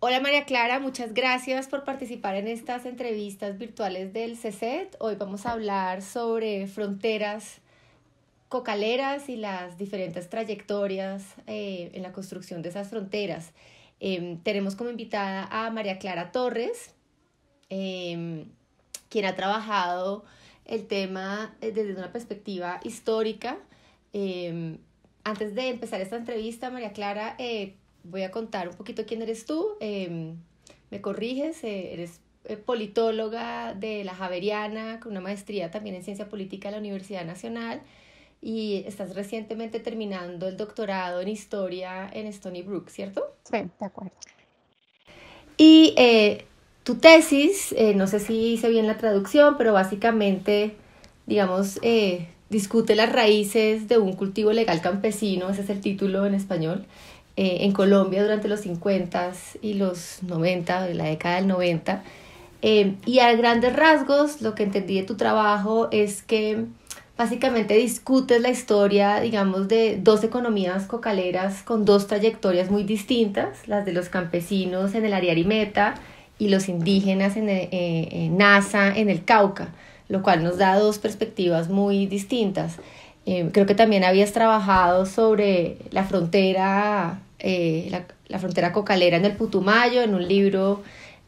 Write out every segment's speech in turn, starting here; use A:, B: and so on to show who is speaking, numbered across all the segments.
A: Hola María Clara, muchas gracias por participar en estas entrevistas virtuales del CECET. Hoy vamos a hablar sobre fronteras cocaleras y las diferentes trayectorias en la construcción de esas fronteras. Tenemos como invitada a María Clara Torres, eh, quien ha trabajado el tema desde una perspectiva histórica. Eh, Antes de empezar esta entrevista, María Clara, voy a contar un poquito quién eres tú. Me corriges, eres politóloga de la Javeriana, con una maestría también en ciencia política de la Universidad Nacional, y estás recientemente terminando el doctorado en historia en Stony Brook, ¿cierto?
B: Sí, de acuerdo.
A: Y tu tesis, no sé si hice bien la traducción, pero básicamente, digamos, discute las raíces de un cultivo legal campesino, ese es el título en español, en Colombia durante los 50 y los 90, de la década del 90. Y a grandes rasgos, lo que entendí de tu trabajo es que básicamente discutes la historia, digamos, de dos economías cocaleras con dos trayectorias muy distintas, las de los campesinos en el Ariari Meta y los indígenas en Nasa, en el Cauca, lo cual nos da dos perspectivas muy distintas. Creo que también habías trabajado sobre la frontera, la frontera cocalera en el Putumayo, en un libro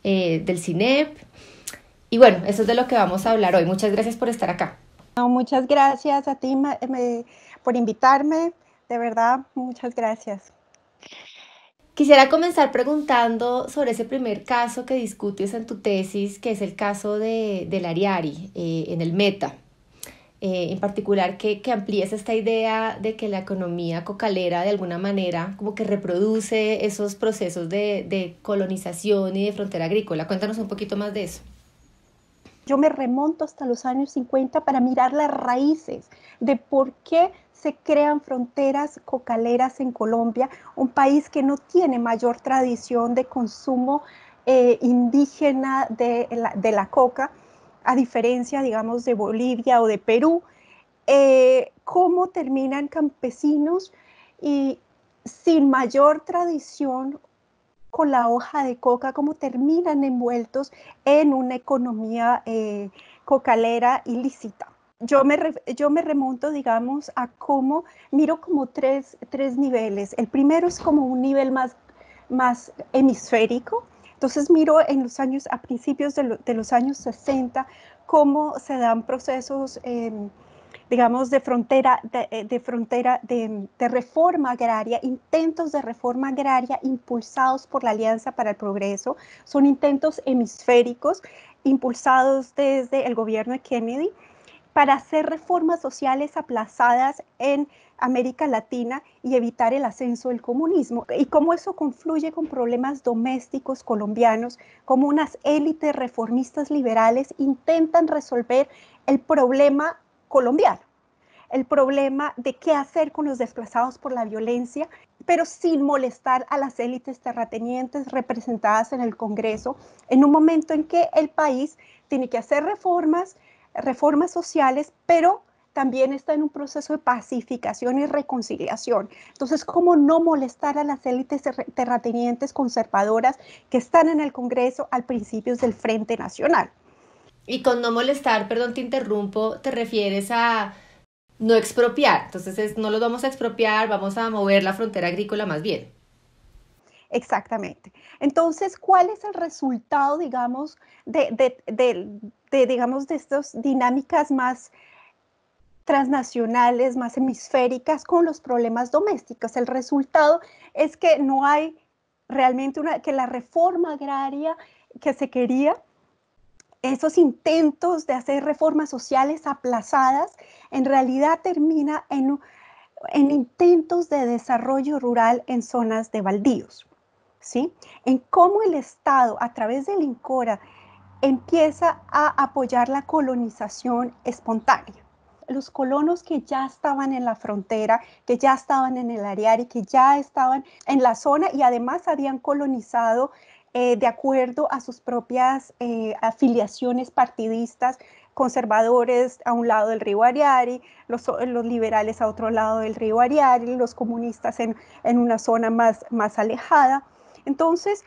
A: del CINEP. Y bueno, eso es de lo que vamos a hablar hoy. Muchas gracias por estar acá.
B: No, muchas gracias a ti por invitarme, de verdad, muchas gracias.
A: Quisiera comenzar preguntando sobre ese primer caso que discutes en tu tesis, que es el caso del Ariari en el Meta. En particular, que amplíes esta idea de que la economía cocalera de alguna manera como que reproduce esos procesos de colonización y de frontera agrícola. Cuéntanos un poquito más de eso.
B: Yo me remonto hasta los años 50 para mirar las raíces de por qué se crean fronteras cocaleras en Colombia, un país que no tiene mayor tradición de consumo indígena de la coca, a diferencia, digamos, de Bolivia o de Perú. Cómo terminan campesinos y sin mayor tradición con la hoja de coca, cómo terminan envueltos en una economía cocalera ilícita. Yo me remonto, digamos, a cómo miro como tres niveles. El primero es como un nivel más hemisférico. Entonces miro en los años, a principios de los años 60, cómo se dan procesos digamos, de reforma agraria, intentos de reforma agraria impulsados por la Alianza para el Progreso. Son intentos hemisféricos impulsados desde el gobierno de Kennedy para hacer reformas sociales aplazadas en América Latina y evitar el ascenso del comunismo. Y cómo eso confluye con problemas domésticos colombianos, como unas élites reformistas liberales intentan resolver el problema colombiano, el problema de qué hacer con los desplazados por la violencia, pero sin molestar a las élites terratenientes representadas en el Congreso, en un momento en que el país tiene que hacer reformas sociales, pero también está en un proceso de pacificación y reconciliación. Entonces, ¿cómo no molestar a las élites terratenientes conservadoras que están en el Congreso al principios del Frente Nacional?
A: Y con no molestar, perdón, te interrumpo, te refieres a no expropiar. Entonces no los vamos a expropiar, vamos a mover la frontera agrícola más bien.
B: Exactamente. Entonces, ¿cuál es el resultado, digamos, digamos, de estas dinámicas más transnacionales, más hemisféricas con los problemas domésticos? El resultado es que no hay realmente que la reforma agraria que se quería, esos intentos de hacer reformas sociales aplazadas, en realidad termina en intentos de desarrollo rural en zonas de baldíos. ¿Sí? En cómo el Estado, a través del INCORA, empieza a apoyar la colonización espontánea. Los colonos que ya estaban en la frontera, que ya estaban en el Ariari, que ya estaban en la zona y además habían colonizado de acuerdo a sus propias afiliaciones partidistas, conservadores a un lado del río Ariari, los liberales a otro lado del río Ariari, los comunistas en una zona más alejada. Entonces,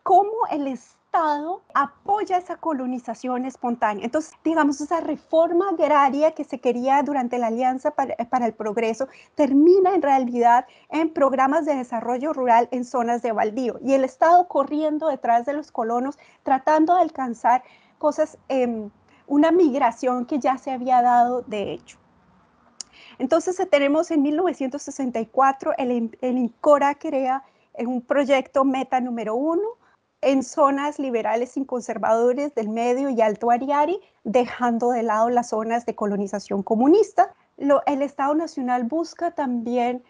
B: cómo el Estado apoya esa colonización espontánea. Entonces, digamos, esa reforma agraria que se quería durante la Alianza para el Progreso termina en realidad en programas de desarrollo rural en zonas de baldío y el Estado corriendo detrás de los colonos tratando de alcanzar cosas, una migración que ya se había dado de hecho. Entonces tenemos en 1964 el INCORA crea un proyecto meta número 1 en zonas liberales y conservadores del Medio y Alto Ariari, dejando de lado las zonas de colonización comunista. El Estado Nacional busca también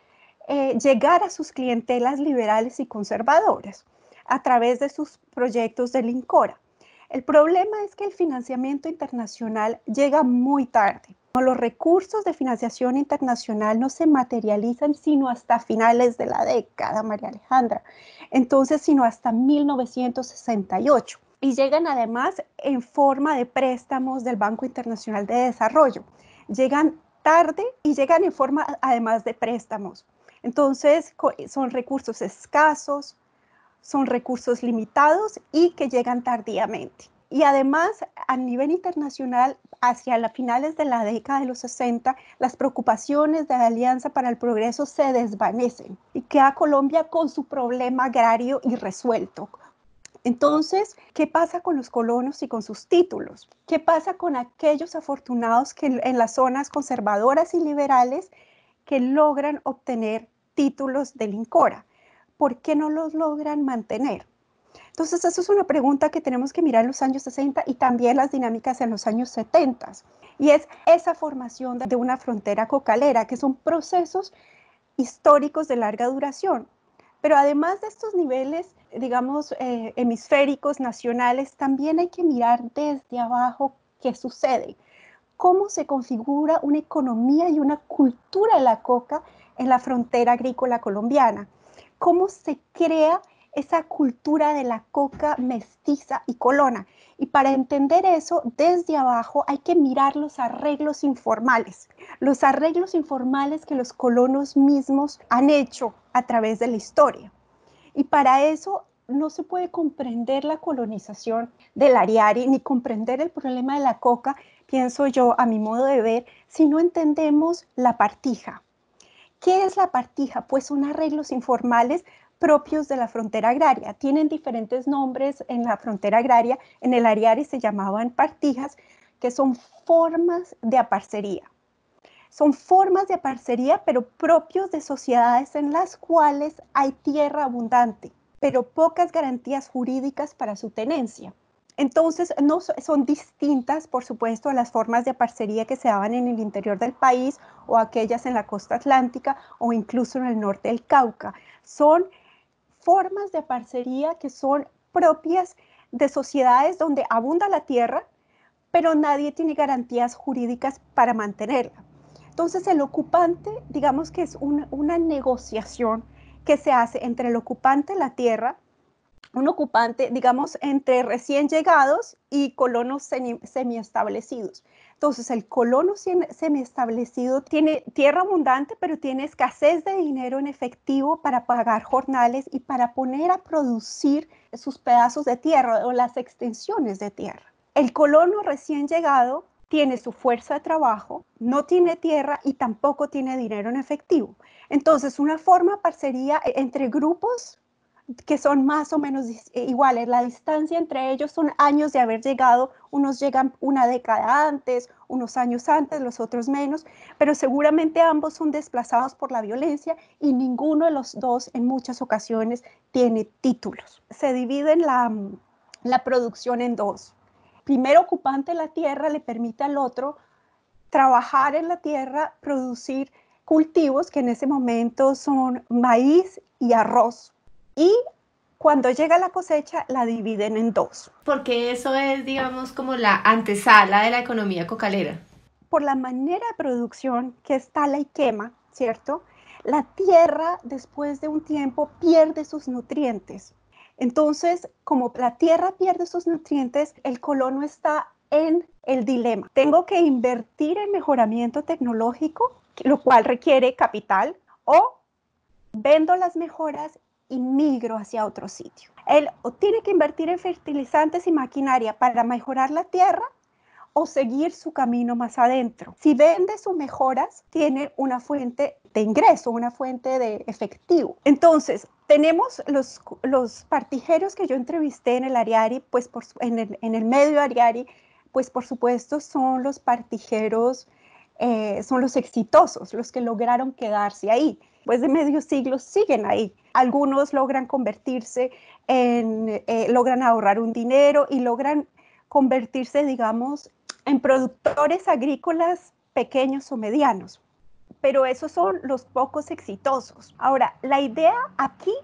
B: llegar a sus clientelas liberales y conservadoras a través de sus proyectos del INCORA. El problema es que el financiamiento internacional llega muy tarde. Los recursos de financiación internacional no se materializan sino hasta finales de la década, María Alejandra. Entonces, sino hasta 1968. Y llegan además en forma de préstamos del Banco Internacional de Desarrollo. Llegan tarde y llegan en forma además de préstamos. Entonces, son recursos escasos, son recursos limitados y que llegan tardíamente. Y además, a nivel internacional, hacia las finales de la década de los 60, las preocupaciones de la Alianza para el Progreso se desvanecen y queda Colombia con su problema agrario irresuelto. Entonces, ¿qué pasa con los colonos y con sus títulos? ¿Qué pasa con aquellos afortunados que en las zonas conservadoras y liberales que logran obtener títulos del INCORA? ¿Por qué no los logran mantener? Entonces, eso es una pregunta que tenemos que mirar en los años 60 y también las dinámicas en los años 70. Y es esa formación de una frontera cocalera, que son procesos históricos de larga duración. Pero además de estos niveles, digamos, hemisféricos, nacionales, también hay que mirar desde abajo qué sucede. Cómo se configura una economía y una cultura de la coca en la frontera agrícola colombiana. Cómo se crea esa cultura de la coca mestiza y colona. Y para entender eso, desde abajo hay que mirar los arreglos informales que los colonos mismos han hecho a través de la historia. Y para eso no se puede comprender la colonización del Ariari ni comprender el problema de la coca, pienso yo, a mi modo de ver, si no entendemos la partija. ¿Qué es la partija? Pues son arreglos informales propios de la frontera agraria. Tienen diferentes nombres en la frontera agraria. En el Ariari se llamaban partijas, que son formas de aparcería. Son formas de aparcería, pero propios de sociedades en las cuales hay tierra abundante, pero pocas garantías jurídicas para su tenencia. Entonces, no son distintas, por supuesto, a las formas de aparcería que se daban en el interior del país o aquellas en la costa atlántica o incluso en el norte del Cauca. Son formas de aparcería que son propias de sociedades donde abunda la tierra, pero nadie tiene garantías jurídicas para mantenerla. Entonces el ocupante, digamos que es una negociación que se hace entre el ocupante, la tierra, un ocupante, digamos, entre recién llegados y colonos semiestablecidos. Entonces, el colono semiestablecido tiene tierra abundante, pero tiene escasez de dinero en efectivo para pagar jornales y para poner a producir sus pedazos de tierra o las extensiones de tierra. El colono recién llegado tiene su fuerza de trabajo, no tiene tierra y tampoco tiene dinero en efectivo. Entonces, una forma de parcería entre grupos que son más o menos iguales. La distancia entre ellos son años de haber llegado. Unos llegan una década antes, unos años antes, los otros menos, pero seguramente ambos son desplazados por la violencia y ninguno de los dos en muchas ocasiones tiene títulos. Se divide la producción en dos. Primer ocupante de la tierra le permite al otro trabajar en la tierra, producir cultivos que en ese momento son maíz y arroz. Y cuando llega la cosecha la dividen en dos.
A: Porque eso es, digamos, como la antesala de la economía cocalera.
B: Por la manera de producción que es tala y quema, ¿cierto? La tierra después de un tiempo pierde sus nutrientes. Entonces, como la tierra pierde sus nutrientes, el colono está en el dilema. Tengo que invertir en mejoramiento tecnológico, lo cual requiere capital, o vendo las mejoras y migro hacia otro sitio. Él o tiene que invertir en fertilizantes y maquinaria para mejorar la tierra o seguir su camino más adentro. Si vende sus mejoras, tiene una fuente de ingreso, una fuente de efectivo. Entonces, tenemos los partijeros que yo entrevisté en el Ariari, pues en el medio Ariari, pues por supuesto son los partijeros, son los exitosos, los que lograron quedarse ahí. Pues de medio siglo siguen ahí. Algunos logran convertirse logran ahorrar un dinero y logran convertirse, digamos, en productores agrícolas pequeños o medianos. Pero esos son los pocos exitosos. Ahora, la idea aquí,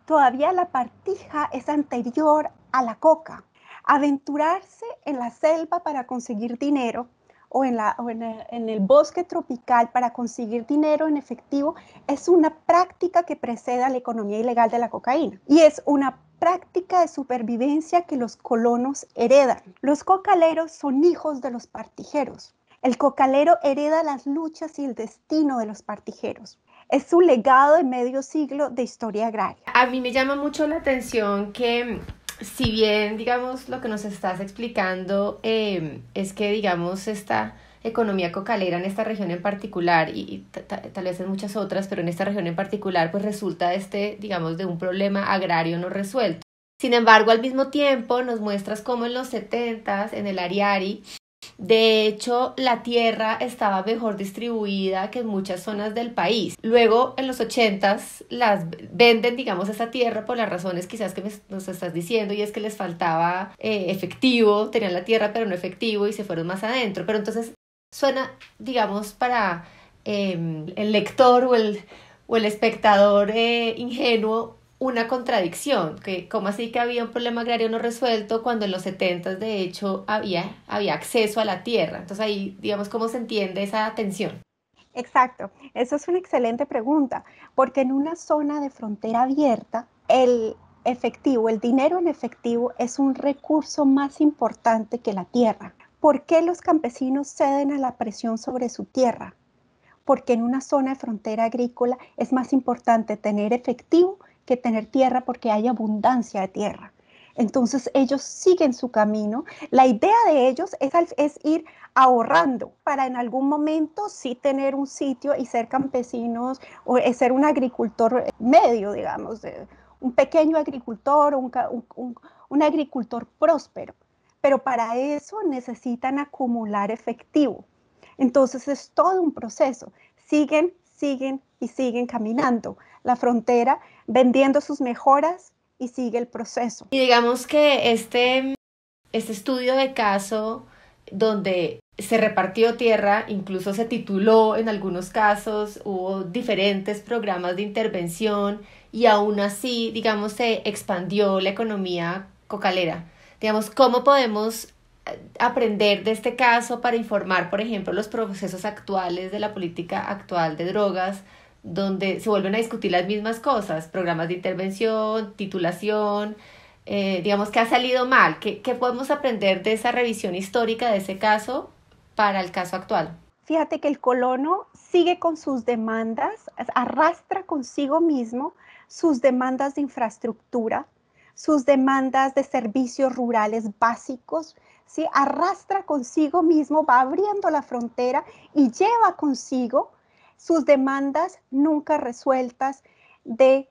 B: todavía la partija es anterior a la coca. Aventurarse en la selva para conseguir dinero o en el bosque tropical para conseguir dinero en efectivo es una práctica que precede a la economía ilegal de la cocaína y es una práctica de supervivencia que los colonos heredan. Los cocaleros son hijos de los partijeros. El cocalero hereda las luchas y el destino de los partijeros. Es su legado de medio siglo de historia agraria.
A: A mí me llama mucho la atención que, si bien, digamos, lo que nos estás explicando es que, digamos, esta economía cocalera en esta región en particular y tal vez en muchas otras, pero en esta región en particular, pues resulta digamos, de un problema agrario no resuelto. Sin embargo, al mismo tiempo nos muestras cómo en los 70s, en el Ariari, de hecho, la tierra estaba mejor distribuida que en muchas zonas del país. Luego, en los 80s, las venden, digamos, esa tierra por las razones quizás que nos estás diciendo, y es que les faltaba efectivo, tenían la tierra pero no efectivo y se fueron más adentro. Pero entonces suena, digamos, para el lector o el espectador ingenuo, una contradicción, que como así que había un problema agrario no resuelto cuando en los 70 de hecho había acceso a la tierra. Entonces ahí, digamos, ¿cómo se entiende esa tensión?
B: Exacto, eso es una excelente pregunta, porque en una zona de frontera abierta, el efectivo, el dinero en efectivo es un recurso más importante que la tierra. ¿Por qué los campesinos ceden a la presión sobre su tierra? Porque en una zona de frontera agrícola es más importante tener efectivo que tener tierra porque hay abundancia de tierra. Entonces ellos siguen su camino. La idea de ellos es ir ahorrando para en algún momento sí tener un sitio y ser campesinos o ser un agricultor medio, digamos, un pequeño agricultor, un agricultor próspero. Pero para eso necesitan acumular efectivo. Entonces es todo un proceso. Siguen y siguen caminando la frontera, vendiendo sus mejoras y sigue el proceso.
A: Y digamos que este estudio de caso donde se repartió tierra, incluso se tituló en algunos casos, hubo diferentes programas de intervención y aún así, digamos, se expandió la economía cocalera. Digamos, ¿cómo podemos aprender de este caso para informar, por ejemplo, los procesos actuales de la política actual de drogas, donde se vuelven a discutir las mismas cosas, programas de intervención, titulación, digamos que ha salido mal? ¿Qué podemos aprender de esa revisión histórica de ese caso para el caso actual?
B: Fíjate que el colono sigue con sus demandas, arrastra consigo mismo sus demandas de infraestructura, sus demandas de servicios rurales básicos, ¿sí? Arrastra consigo mismo, va abriendo la frontera y lleva consigo sus demandas nunca resueltas de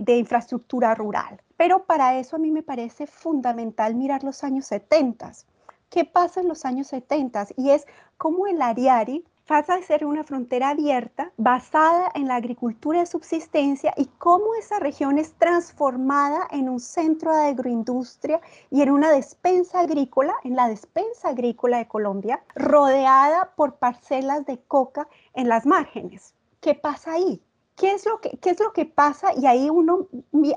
B: infraestructura rural. Pero para eso a mí me parece fundamental mirar los años 70. ¿Qué pasa en los años 70? Y es cómo el Ariari pasa de ser una frontera abierta basada en la agricultura de subsistencia y cómo esa región es transformada en un centro de agroindustria y en una despensa agrícola, en la despensa agrícola de Colombia, rodeada por parcelas de coca en las márgenes. ¿Qué pasa ahí? ¿Qué es lo que pasa? Y ahí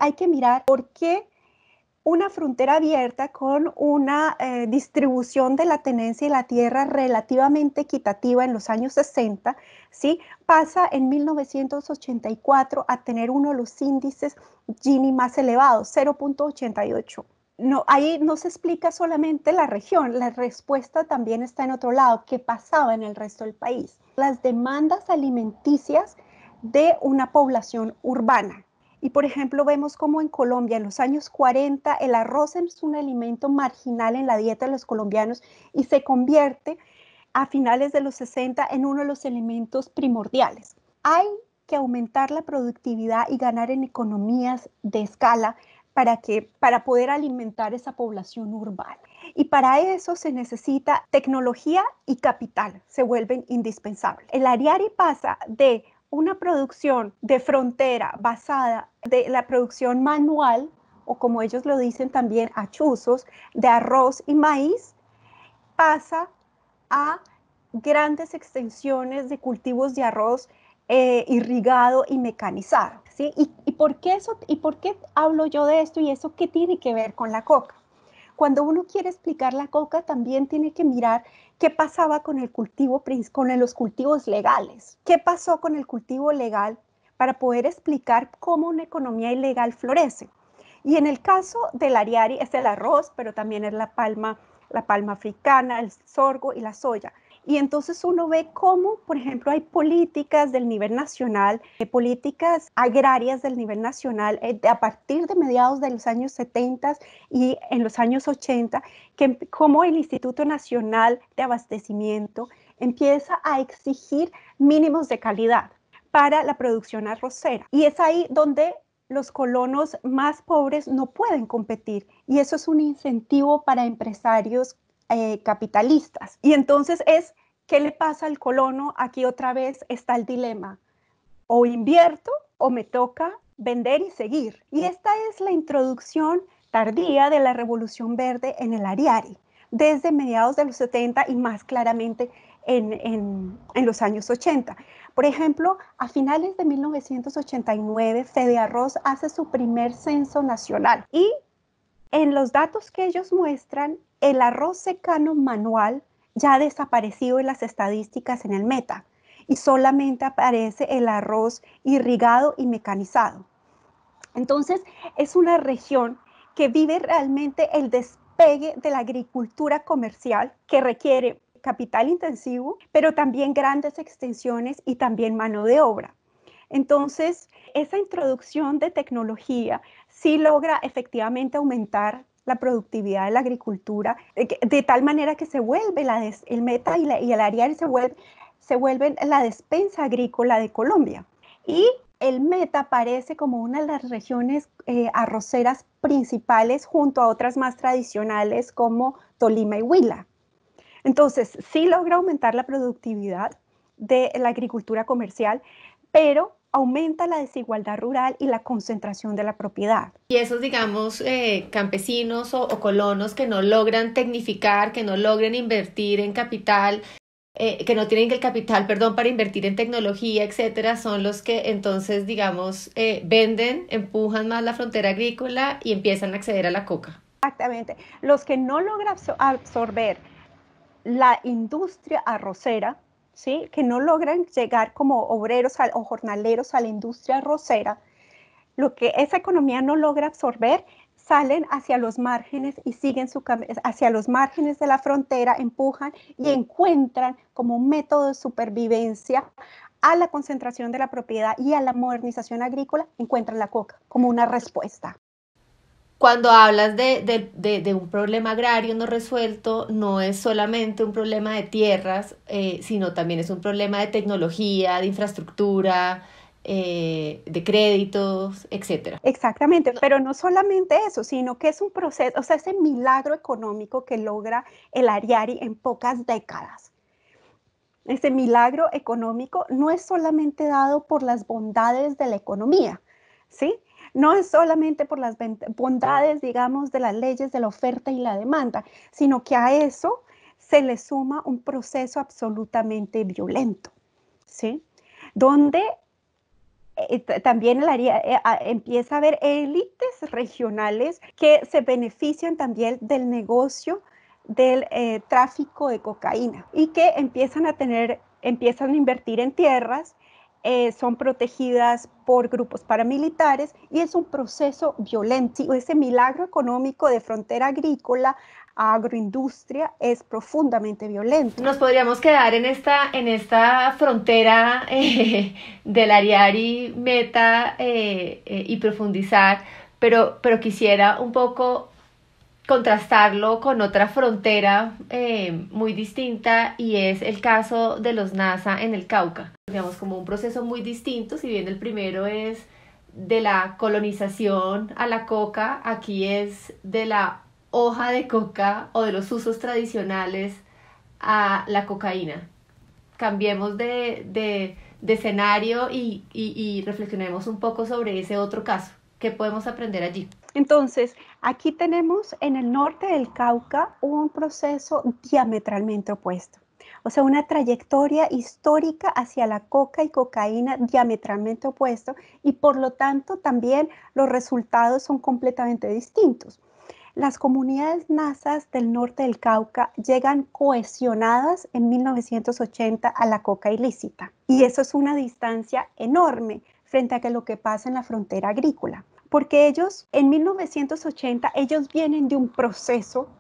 B: hay que mirar por qué una frontera abierta con una distribución de la tenencia y la tierra relativamente equitativa en los años 60, ¿sí? Pasa en 1984 a tener uno de los índices Gini más elevados, 0.88. No, ahí no se explica solamente la región, la respuesta también está en otro lado, qué pasaba en el resto del país. Las demandas alimenticias de una población urbana. Y por ejemplo, vemos como en Colombia en los años 40 el arroz es un alimento marginal en la dieta de los colombianos y se convierte a finales de los 60 en uno de los elementos primordiales. Hay que aumentar la productividad y ganar en economías de escala para poder alimentar esa población urbana. Y para eso se necesita tecnología y capital, se vuelven indispensables. El Ariari pasa de una producción de frontera basada de la producción manual, o como ellos lo dicen también, a chuzos, de arroz y maíz, pasa a grandes extensiones de cultivos de arroz irrigado y mecanizado. ¿Sí? ¿Y por qué hablo yo de esto y eso qué tiene que ver con la coca? Cuando uno quiere explicar la coca, también tiene que mirar qué pasaba con el cultivo, con los cultivos legales. ¿Qué pasó con el cultivo legal para poder explicar cómo una economía ilegal florece? Y en el caso del Ariari es el arroz, pero también es la palma africana, el sorgo y la soya. Y entonces uno ve cómo, por ejemplo, hay políticas del nivel nacional, políticas agrarias del nivel nacional a partir de mediados de los años 70 y en los años 80, que como el Instituto Nacional de Abastecimiento empieza a exigir mínimos de calidad para la producción arrocera. Y es ahí donde los colonos más pobres no pueden competir y eso es un incentivo para empresarios capitalistas. Y entonces ¿qué le pasa al colono? Aquí otra vez está el dilema. O invierto o me toca vender y seguir. Y esta es la introducción tardía de la Revolución Verde en el Ariari, desde mediados de los 70 y más claramente en los años 80. Por ejemplo, a finales de 1989, FedeArroz hace su primer censo nacional y en los datos que ellos muestran, el arroz secano manual ya ha desaparecido en las estadísticas en el meta y solamente aparece el arroz irrigado y mecanizado. Entonces, es una región que vive realmente el despegue de la agricultura comercial que requiere capital intensivo, pero también grandes extensiones y también mano de obra. Entonces, esa introducción de tecnología sí logra efectivamente aumentar la productividad de la agricultura, de tal manera que se vuelve el meta y el Ariari se vuelven la despensa agrícola de Colombia. Y el meta aparece como una de las regiones arroceras principales junto a otras más tradicionales como Tolima y Huila. Entonces, sí logra aumentar la productividad de la agricultura comercial, pero aumenta la desigualdad rural y la concentración de la propiedad.
A: Y esos, digamos, campesinos o colonos que no logran tecnificar, que no logran invertir en capital, que no tienen el capital, perdón, para invertir en tecnología, etcétera, son los que entonces, digamos, venden, empujan más la frontera agrícola y empiezan a acceder a la coca.
B: Exactamente. Los que no logran absorber la industria arrocera, ¿sí? Que no logran llegar como obreros o jornaleros a la industria arrocera, lo que esa economía no logra absorber, salen hacia los márgenes y siguen hacia los márgenes de la frontera, empujan y encuentran como un método de supervivencia a la concentración de la propiedad y a la modernización agrícola, encuentran la coca como una respuesta.
A: Cuando hablas de un problema agrario no resuelto, no es solamente un problema de tierras, sino también es un problema de tecnología, de infraestructura, de créditos, etcétera.
B: Exactamente, pero no solamente eso, sino que es un proceso, o sea, ese milagro económico que logra el Ariari en pocas décadas. Ese milagro económico no es solamente dado por las bondades de la economía, ¿sí? No es solamente por las bondades, digamos, de las leyes de la oferta y la demanda, sino que a eso se le suma un proceso absolutamente violento, ¿sí? Donde también empieza a haber élites regionales que se benefician también del negocio del tráfico de cocaína y que empiezan a invertir en tierras, son protegidas por grupos paramilitares y es un proceso violento. Ese milagro económico de frontera agrícola a agroindustria es profundamente violento.
A: Nos podríamos quedar en esta frontera del Ariari Meta y profundizar, pero quisiera un poco contrastarlo con otra frontera muy distinta, y es el caso de los Nasa en el Cauca. Digamos, como un proceso muy distinto, si bien el primero es de la colonización a la coca, aquí es de la hoja de coca o de los usos tradicionales a la cocaína. Cambiemos de escenario y reflexionemos un poco sobre ese otro caso. ¿Qué podemos aprender allí?
B: Entonces, aquí tenemos en el norte del Cauca un proceso diametralmente opuesto. O sea, una trayectoria histórica hacia la coca y cocaína diametralmente opuesto, y por lo tanto también los resultados son completamente distintos. Las comunidades nasas del norte del Cauca llegan cohesionadas en 1980 a la coca ilícita, y eso es una distancia enorme frente a lo que pasa en la frontera agrícola. Porque ellos, en 1980, ellos vienen de un proceso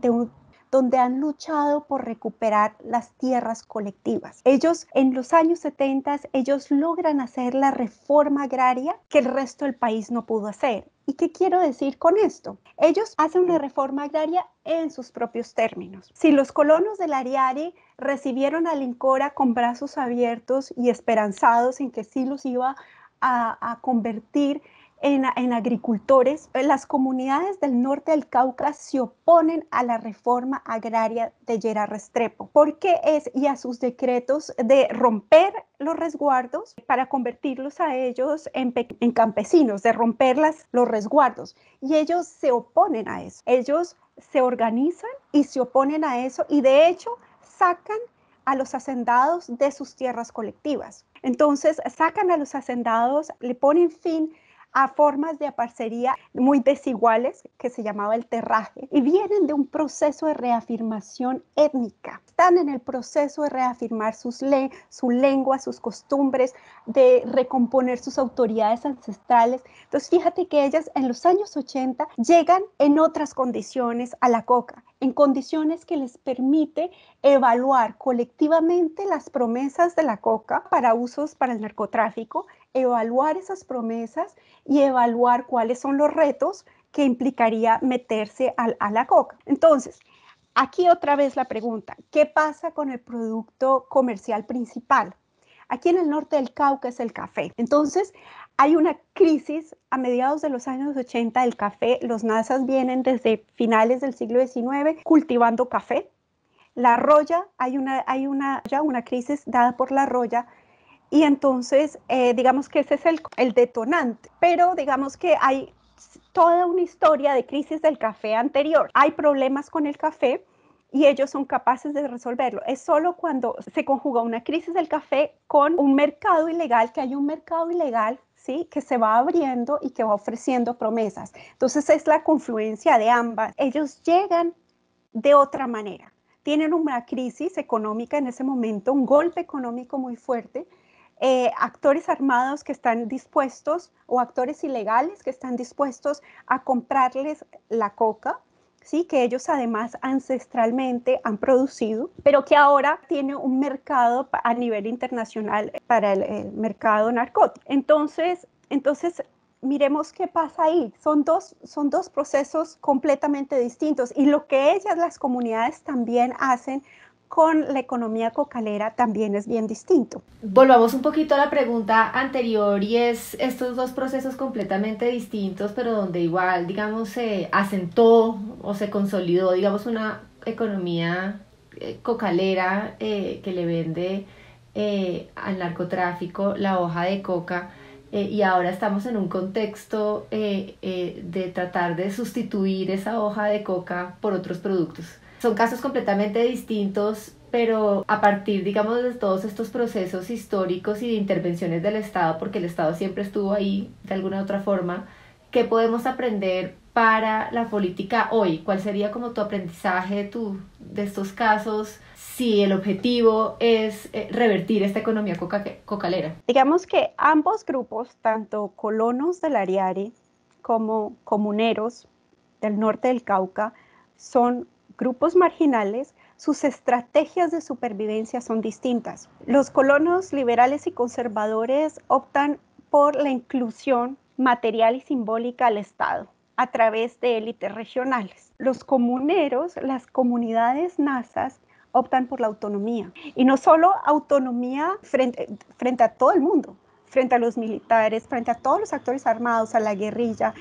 B: donde han luchado por recuperar las tierras colectivas. Ellos, en los años 70, ellos logran hacer la reforma agraria que el resto del país no pudo hacer. ¿Y qué quiero decir con esto? Ellos hacen una reforma agraria en sus propios términos. Si los colonos del Ariari recibieron al Incora con brazos abiertos y esperanzados en que sí los iba a convertir en agricultores, las comunidades del norte del Cauca se oponen a la reforma agraria de Llera Restrepo, y a sus decretos de romper los resguardos para convertirlos a ellos en campesinos, de romper los resguardos. Y ellos se oponen a eso. Ellos se organizan y se oponen a eso, y de hecho sacan a los hacendados de sus tierras colectivas. Entonces sacan a los hacendados, le ponen fin a formas de parcería muy desiguales que se llamaba el terraje, y vienen de un proceso de reafirmación étnica. Están en el proceso de reafirmar su lengua, sus costumbres, de recomponer sus autoridades ancestrales. Entonces fíjate que ellas en los años 80 llegan en otras condiciones a la coca, en condiciones que les permite evaluar colectivamente las promesas de la coca para usos para el narcotráfico, evaluar esas promesas y evaluar cuáles son los retos que implicaría meterse a la coca. Entonces, aquí otra vez la pregunta, ¿qué pasa con el producto comercial principal? Aquí en el norte del Cauca es el café. Entonces, hay una crisis a mediados de los años 80 del café. Los nasas vienen desde finales del siglo XIX cultivando café. La roya, hay una crisis dada por la roya, y entonces digamos que ese es el detonante, pero digamos que hay toda una historia de crisis del café anterior. Hay problemas con el café y ellos son capaces de resolverlo. Es solo cuando se conjuga una crisis del café con un mercado ilegal, que hay un mercado ilegal, ¿sí?, que se va abriendo y que va ofreciendo promesas. Entonces es la confluencia de ambas. Ellos llegan de otra manera. Tienen una crisis económica en ese momento, un golpe económico muy fuerte, actores armados que están dispuestos, o actores ilegales que están dispuestos a comprarles la coca, ¿sí?, que ellos además ancestralmente han producido, pero que ahora tiene un mercado a nivel internacional para el mercado narcótico. Entonces, miremos qué pasa ahí. Son dos procesos completamente distintos, y lo que las comunidades también hacen con la economía cocalera también es bien distinto.
A: Volvamos un poquito a la pregunta anterior, y es estos dos procesos completamente distintos, pero donde igual, digamos, se asentó o se consolidó, digamos, una economía cocalera que le vende al narcotráfico la hoja de coca. Y ahora estamos en un contexto de tratar de sustituir esa hoja de coca por otros productos. Son casos completamente distintos, pero a partir, digamos, de todos estos procesos históricos y de intervenciones del Estado, porque el Estado siempre estuvo ahí de alguna u otra forma, ¿qué podemos aprender para la política hoy? ¿Cuál sería como tu aprendizaje de estos casos, si el objetivo es revertir esta economía cocalera?
B: Digamos que ambos grupos, tanto colonos del Ariari como comuneros del norte del Cauca, son grupos marginales, sus estrategias de supervivencia son distintas. Los colonos liberales y conservadores optan por la inclusión material y simbólica al Estado a través de élites regionales. Los comuneros, las comunidades nazas, optan por la autonomía. Y no solo autonomía frente a todo el mundo, frente a los militares, frente a todos los actores armados, a la guerrilla,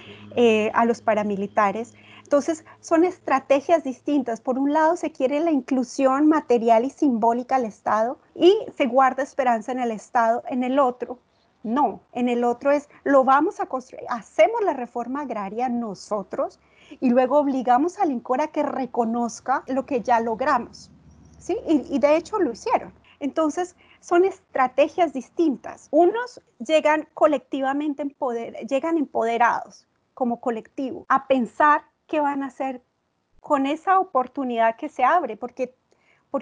B: a los paramilitares. Entonces, son estrategias distintas. Por un lado, se quiere la inclusión material y simbólica al Estado y se guarda esperanza en el Estado. En el otro, no. En el otro es, lo vamos a construir, hacemos la reforma agraria nosotros y luego obligamos al INCOR a que reconozca lo que ya logramos. ¿Sí? Y de hecho lo hicieron. Entonces, son estrategias distintas. Unos llegan colectivamente, llegan empoderados como colectivo a pensar qué van a hacer con esa oportunidad que se abre, porque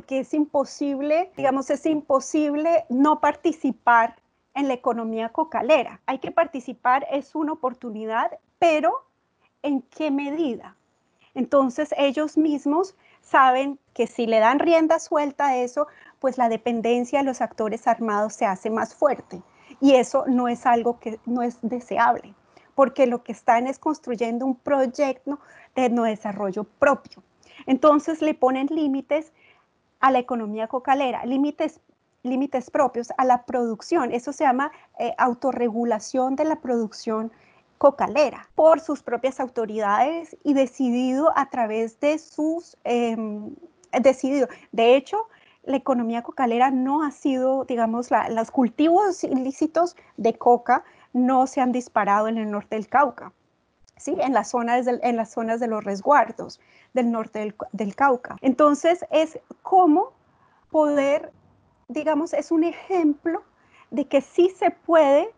B: es imposible, digamos, es imposible no participar en la economía cocalera. Hay que participar, es una oportunidad, pero ¿en qué medida? Entonces, ellos mismos saben que si le dan rienda suelta a eso, pues la dependencia de los actores armados se hace más fuerte. Y eso no es algo que no es deseable, porque lo que están es construyendo un proyecto de desarrollo propio. Entonces le ponen límites a la economía cocalera, límites propios a la producción. Eso se llama autorregulación de la producción cocalera por sus propias autoridades y decidido a través de sus decidido. De hecho, la economía cocalera no ha sido, digamos, los cultivos ilícitos de coca no se han disparado en el norte del Cauca, ¿sí? En las zonas de los resguardos del norte del Cauca. Entonces, es como poder, digamos, es un ejemplo de que sí se puede,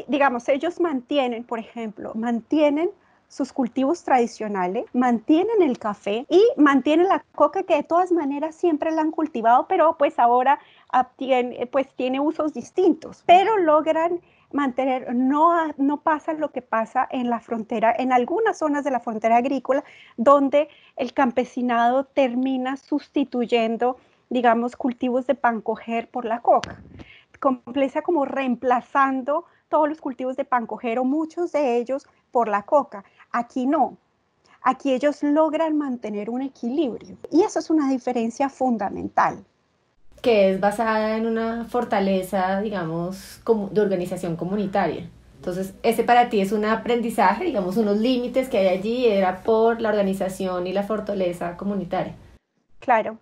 B: digamos, ellos mantienen, por ejemplo, mantienen sus cultivos tradicionales, mantienen el café y mantienen la coca que de todas maneras siempre la han cultivado, pero pues ahora tiene usos distintos, pero logran mantener, no pasa lo que pasa en la frontera, en algunas zonas de la frontera agrícola, donde el campesinado termina sustituyendo, digamos, cultivos de pancoger por la coca. Completa como reemplazando todos los cultivos de pancojero, muchos de ellos por la coca. Aquí no. Aquí ellos logran mantener un equilibrio. Y eso es una diferencia fundamental.
A: Que es basada en una fortaleza, digamos, de organización comunitaria. Entonces, ese para ti es un aprendizaje, digamos, unos límites que hay allí, era por la organización y la fortaleza comunitaria.
B: Claro.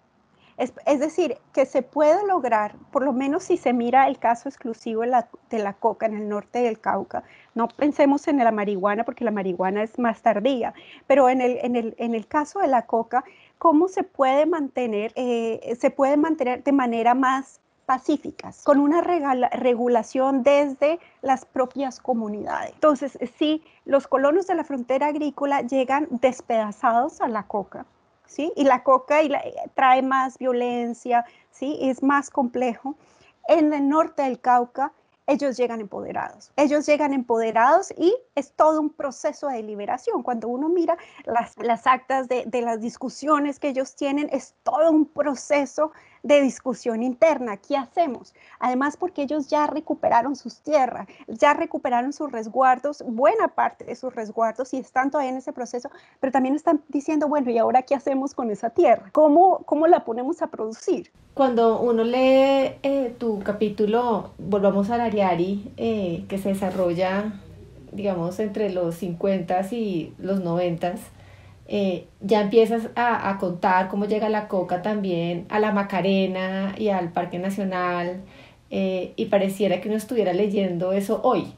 B: Es decir, que se puede lograr, por lo menos si se mira el caso exclusivo de la coca en el norte del Cauca. No pensemos en la marihuana, porque la marihuana es más tardía, pero en el caso de la coca, ¿cómo se puede mantener? Se puede mantener de manera más pacífica, con una regulación desde las propias comunidades. Entonces, sí, los colonos de la frontera agrícola llegan despedazados a la coca, ¿sí? Y la coca trae más violencia, ¿sí? Es más complejo. En el norte del Cauca, ellos llegan empoderados. Ellos llegan empoderados y es todo un proceso de liberación. Cuando uno mira las actas de las discusiones que ellos tienen, es todo un proceso de discusión interna. ¿Qué hacemos? Además, porque ellos ya recuperaron sus tierras, ya recuperaron sus resguardos, buena parte de sus resguardos, y están todavía en ese proceso, pero también están diciendo, bueno, ¿y ahora qué hacemos con esa tierra? ¿Cómo la ponemos a producir?
A: Cuando uno lee tu capítulo, volvamos al Ariari, que se desarrolla, digamos, entre los 50 y los 90, ya empiezas a contar cómo llega la coca también a la Macarena y al Parque Nacional, y pareciera que uno estuviera leyendo eso hoy,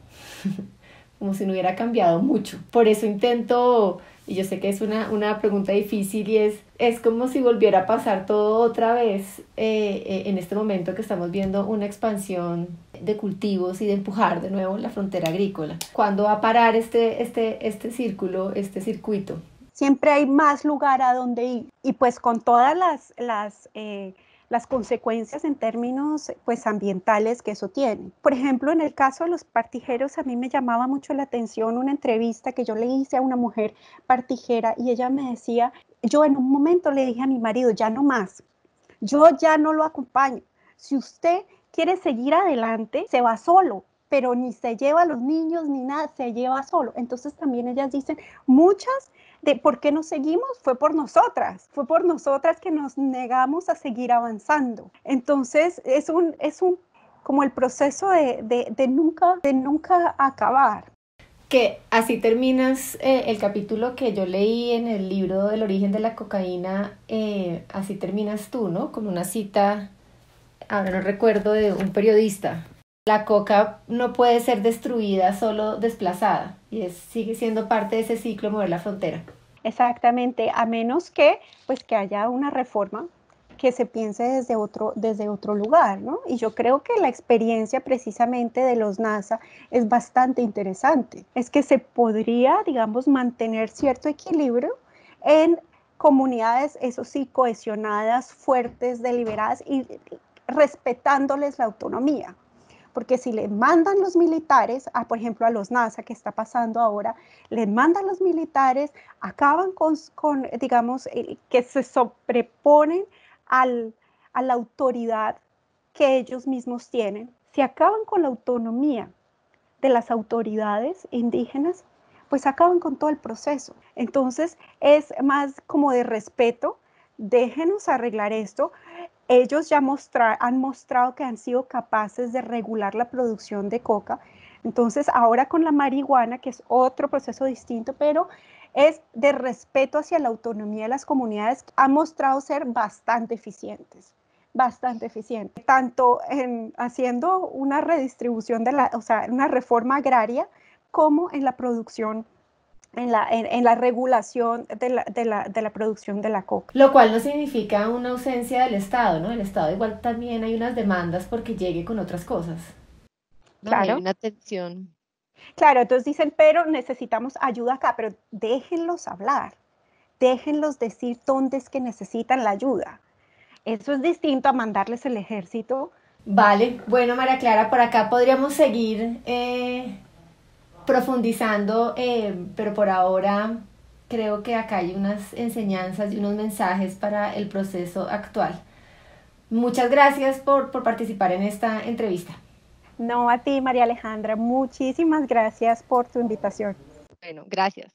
A: como si no hubiera cambiado mucho. Por eso intento, y yo sé que es una pregunta difícil, y es como si volviera a pasar todo otra vez, en este momento que estamos viendo una expansión de cultivos y de empujar de nuevo la frontera agrícola. ¿Cuándo va a parar este círculo, este circuito?
B: Siempre hay más lugar a donde ir. Y pues con todas las consecuencias en términos pues ambientales que eso tiene. Por ejemplo, en el caso de los partigueros, a mí me llamaba mucho la atención una entrevista que yo le hice a una mujer partijera y ella me decía, yo en un momento le dije a mi marido, ya no más, yo ya no lo acompaño. Si usted quiere seguir adelante, se va solo, pero ni se lleva a los niños ni nada, se lleva solo. Entonces también ellas dicen, muchas de por qué no seguimos fue por nosotras que nos negamos a seguir avanzando. Entonces es un como el proceso de nunca acabar.
A: Que así terminas el capítulo que yo leí en el libro del origen de la cocaína, así terminas tú, ¿no? Con una cita, ahora no recuerdo, de un periodista. La coca no puede ser destruida, solo desplazada, y sigue siendo parte de ese ciclo mover la frontera.
B: Exactamente, a menos que, pues, que haya una reforma que se piense desde otro lugar, ¿no? Y yo creo que la experiencia precisamente de los NASA es bastante interesante. Es que se podría, digamos, mantener cierto equilibrio en comunidades, eso sí, cohesionadas, fuertes, deliberadas y respetándoles la autonomía. Porque si le mandan los militares, por ejemplo, a los NASA, que está pasando ahora, les mandan los militares, acaban con digamos, que se sobreponen a la autoridad que ellos mismos tienen. Si acaban con la autonomía de las autoridades indígenas, pues acaban con todo el proceso. Entonces, es más como de respeto, déjenos arreglar esto. Ellos ya han mostrado que han sido capaces de regular la producción de coca. Entonces, ahora con la marihuana, que es otro proceso distinto, pero es de respeto hacia la autonomía de las comunidades, han mostrado ser bastante eficientes, tanto en haciendo una redistribución o sea, una reforma agraria, como en la producción, en la regulación de la producción de la coca.
A: Lo cual no significa una ausencia del Estado, ¿no? El Estado igual también hay unas demandas porque llegue con otras cosas.
C: No, hay
B: Claro.
C: una tensión.
B: Claro, entonces dicen, pero necesitamos ayuda acá, pero déjenlos hablar, déjenlos decir dónde es que necesitan la ayuda. Eso es distinto a mandarles el ejército.
A: Vale, bueno, María Clara, por acá podríamos seguir profundizando, pero por ahora creo que acá hay unas enseñanzas y unos mensajes para el proceso actual. Muchas gracias por participar en esta entrevista.
B: No, a ti, María Alejandra, muchísimas gracias por tu invitación.
C: Bueno, gracias.